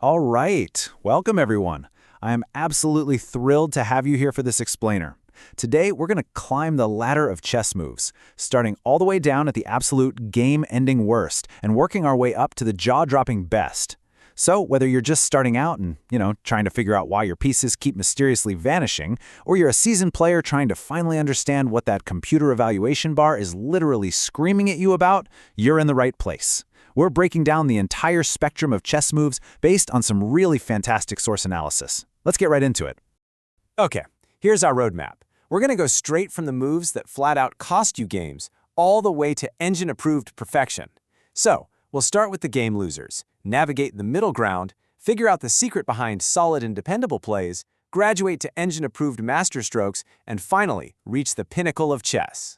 All right, welcome everyone. I am absolutely thrilled to have you here for this explainer. Today, we're going to climb the ladder of chess moves, starting all the way down at the absolute game-ending worst and working our way up to the jaw-dropping best. So, whether you're just starting out and, trying to figure out why your pieces keep mysteriously vanishing, or you're a seasoned player trying to finally understand what that computer evaluation bar is literally screaming at you about, you're in the right place. We're breaking down the entire spectrum of chess moves based on some really fantastic source analysis. Let's get right into it. Okay, here's our roadmap. We're going to go straight from the moves that flat out cost you games all the way to engine-approved perfection. So, we'll start with the game losers, navigate the middle ground, figure out the secret behind solid and dependable plays, graduate to engine-approved masterstrokes, and finally, reach the pinnacle of chess.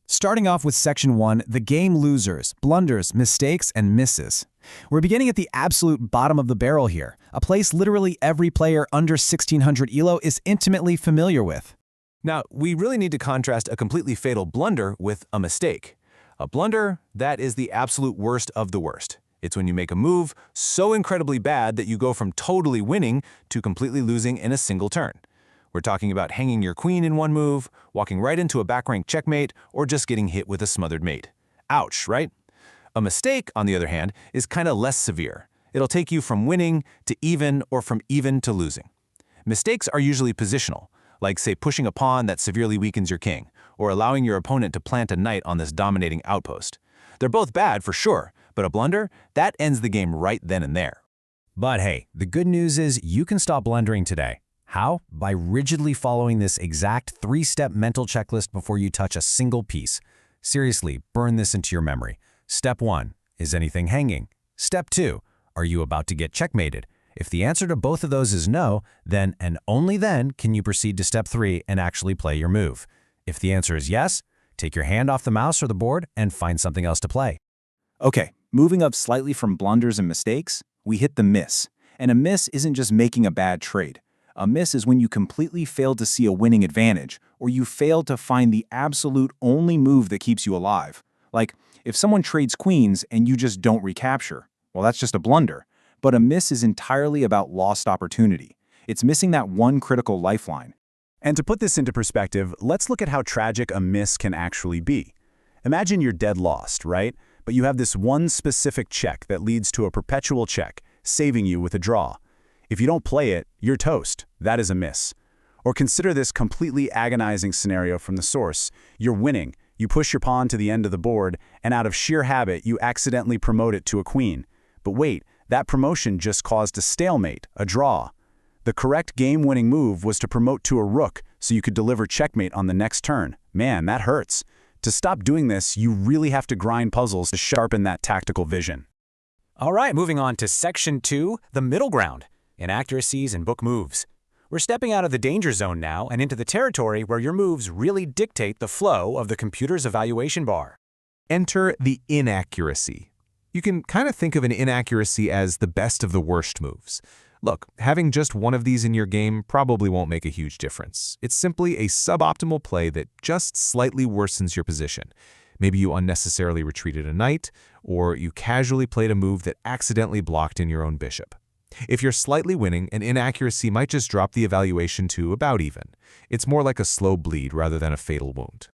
Starting off with Section 1, the game losers, blunders, mistakes, and misses. We're beginning at the absolute bottom of the barrel here, a place literally every player under 1600 ELO is intimately familiar with. Now, we really need to contrast a completely fatal blunder with a mistake. A blunder, that is the absolute worst of the worst. It's when you make a move so incredibly bad that you go from totally winning to completely losing in a single turn. We're talking about hanging your queen in one move, walking right into a back-rank checkmate, or just getting hit with a smothered mate. Ouch, right? A mistake, on the other hand, is kind of less severe. It'll take you from winning to even or from even to losing. Mistakes are usually positional, like, say, pushing a pawn that severely weakens your king, or allowing your opponent to plant a knight on this dominating outpost. They're both bad for sure, but a blunder, that ends the game right then and there. But hey, the good news is you can stop blundering today. How? By rigidly following this exact 3-step mental checklist before you touch a single piece. Seriously, burn this into your memory. Step 1, is anything hanging? Step 2, are you about to get checkmated? If the answer to both of those is no, then and only then can you proceed to Step 3 and actually play your move. If the answer is yes, take your hand off the mouse or the board and find something else to play. Okay, moving up slightly from blunders and mistakes, we hit the miss. And a miss isn't just making a bad trade. A miss is when you completely fail to see a winning advantage, or you fail to find the absolute only move that keeps you alive. Like, if someone trades queens and you just don't recapture, well, that's just a blunder. But a miss is entirely about lost opportunity. It's missing that one critical lifeline. And to put this into perspective, let's look at how tragic a miss can actually be. Imagine you're dead lost, right? But you have this one specific check that leads to a perpetual check, saving you with a draw. If you don't play it, you're toast. That is a miss. Or consider this completely agonizing scenario from the source. You're winning. You push your pawn to the end of the board, and out of sheer habit, you accidentally promote it to a queen. But wait, that promotion just caused a stalemate, a draw. The correct game-winning move was to promote to a rook so you could deliver checkmate on the next turn. Man, that hurts. To stop doing this, you really have to grind puzzles to sharpen that tactical vision. All right, moving on to Section 2, the middle ground. Inaccuracies and book moves. We're stepping out of the danger zone now and into the territory where your moves really dictate the flow of the computer's evaluation bar. Enter the inaccuracy. You can kind of think of an inaccuracy as the best of the worst moves. Look, having just one of these in your game probably won't make a huge difference. It's simply a suboptimal play that just slightly worsens your position. Maybe you unnecessarily retreated a knight, or you casually played a move that accidentally blocked in your own bishop. If you're slightly winning, an inaccuracy might just drop the evaluation to about even. It's more like a slow bleed rather than a fatal wound.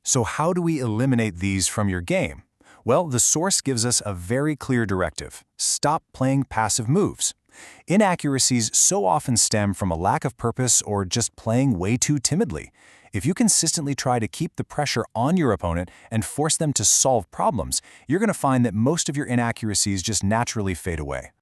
So how do we eliminate these from your game? Well, the source gives us a very clear directive. Stop playing passive moves. Inaccuracies so often stem from a lack of purpose or just playing way too timidly. If you consistently try to keep the pressure on your opponent and force them to solve problems, you're going to find that most of your inaccuracies just naturally fade away.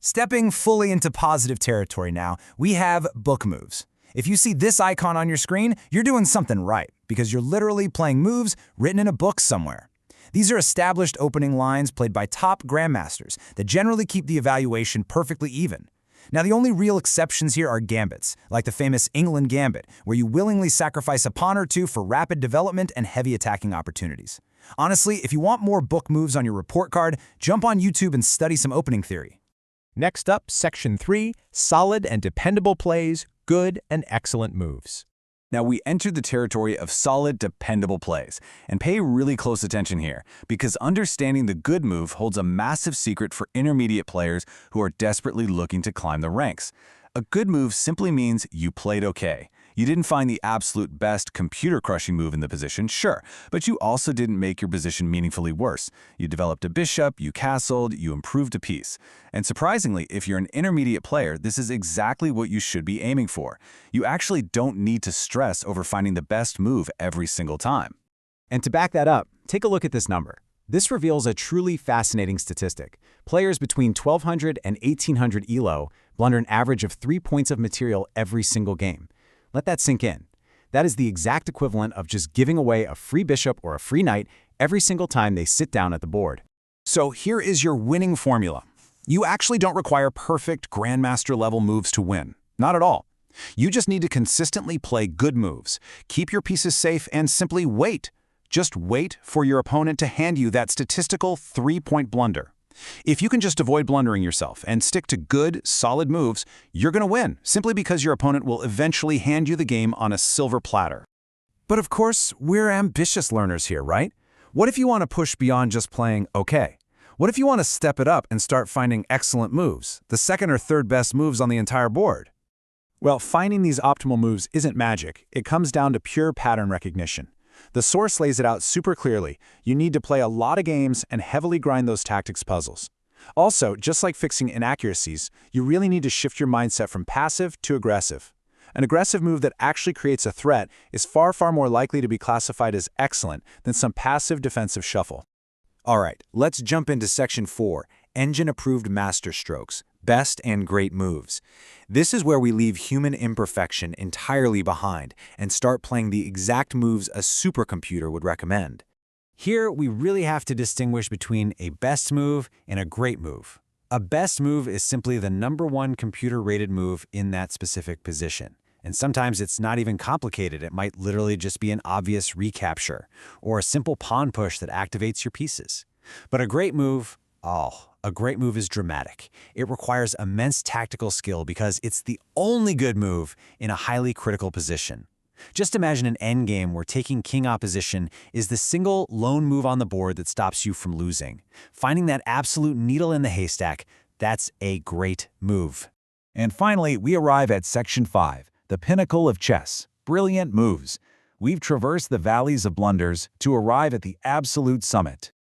Stepping fully into positive territory now, we have book moves. If you see this icon on your screen, you're doing something right, because you're literally playing moves written in a book somewhere. These are established opening lines played by top grandmasters that generally keep the evaluation perfectly even. Now, the only real exceptions here are gambits, like the famous England gambit, where you willingly sacrifice a pawn or two for rapid development and heavy attacking opportunities. Honestly, if you want more book moves on your report card, jump on YouTube and study some opening theory. Next up, Section 3, solid and dependable plays, good and excellent moves. Now, we entered the territory of solid, dependable plays. And pay really close attention here, because understanding the good move holds a massive secret for intermediate players who are desperately looking to climb the ranks. A good move simply means you played okay. You didn't find the absolute best computer-crushing move in the position, sure, but you also didn't make your position meaningfully worse. You developed a bishop, you castled, you improved a piece. And surprisingly, if you're an intermediate player, this is exactly what you should be aiming for. You actually don't need to stress over finding the best move every single time. And to back that up, take a look at this number. This reveals a truly fascinating statistic. Players between 1200 and 1800 ELO blunder an average of 3 points of material every single game. Let that sink in. That is the exact equivalent of just giving away a free bishop or a free knight every single time they sit down at the board. So here is your winning formula. You actually don't require perfect grandmaster-level moves to win. Not at all. You just need to consistently play good moves, keep your pieces safe, and simply wait. Just wait for your opponent to hand you that statistical 3-point blunder. If you can just avoid blundering yourself and stick to good, solid moves, you're going to win, simply because your opponent will eventually hand you the game on a silver platter. But of course, we're ambitious learners here, right? What if you want to push beyond just playing okay? What if you want to step it up and start finding excellent moves, the second or third best moves on the entire board? Well, finding these optimal moves isn't magic. It comes down to pure pattern recognition. The source lays it out super clearly. You need to play a lot of games and heavily grind those tactics puzzles. Also, just like fixing inaccuracies, you really need to shift your mindset from passive to aggressive. An aggressive move that actually creates a threat is far more likely to be classified as excellent than some passive defensive shuffle. All right, let's jump into Section 4, Engine-Approved Masterstrokes, Best and Great Moves. This is where we leave human imperfection entirely behind and start playing the exact moves a supercomputer would recommend. Here, we really have to distinguish between a best move and a great move. A best move is simply the #1 computer-rated move in that specific position. And sometimes it's not even complicated. It might literally just be an obvious recapture or a simple pawn push that activates your pieces. But a great move, a great move is dramatic. It requires immense tactical skill because it's the only good move in a highly critical position. Just imagine an endgame where taking king opposition is the single lone move on the board that stops you from losing. Finding that absolute needle in the haystack, that's a great move. And finally, we arrive at Section 5, the pinnacle of chess, brilliant moves. We've traversed the valleys of blunders to arrive at the absolute summit.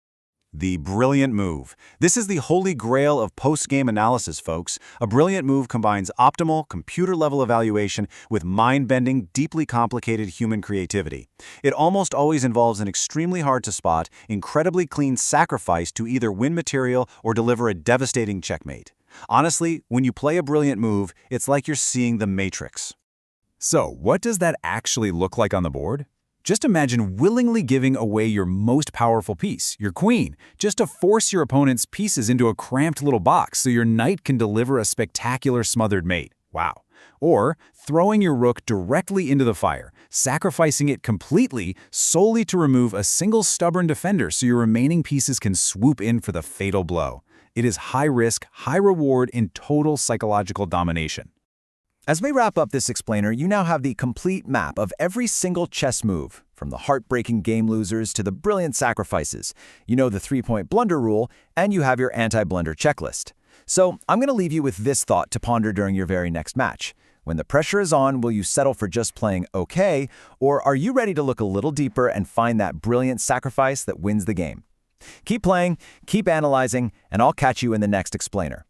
The brilliant move. This is the holy grail of post-game analysis, folks. A brilliant move combines optimal, computer-level evaluation with mind-bending, deeply complicated human creativity. It almost always involves an extremely hard-to-spot, incredibly clean sacrifice to either win material or deliver a devastating checkmate. Honestly, when you play a brilliant move, it's like you're seeing the Matrix. So, what does that actually look like on the board? Just imagine willingly giving away your most powerful piece, your queen, just to force your opponent's pieces into a cramped little box so your knight can deliver a spectacular smothered mate. Wow. Or throwing your rook directly into the fire, sacrificing it completely solely to remove a single stubborn defender so your remaining pieces can swoop in for the fatal blow. It is high risk, high reward in total psychological domination. As we wrap up this explainer, you now have the complete map of every single chess move, from the heartbreaking game losers to the brilliant sacrifices. You know the 3-point blunder rule, and you have your anti-blunder checklist. So I'm going to leave you with this thought to ponder during your very next match. When the pressure is on, will you settle for just playing okay, or are you ready to look a little deeper and find that brilliant sacrifice that wins the game? Keep playing, keep analyzing, and I'll catch you in the next explainer.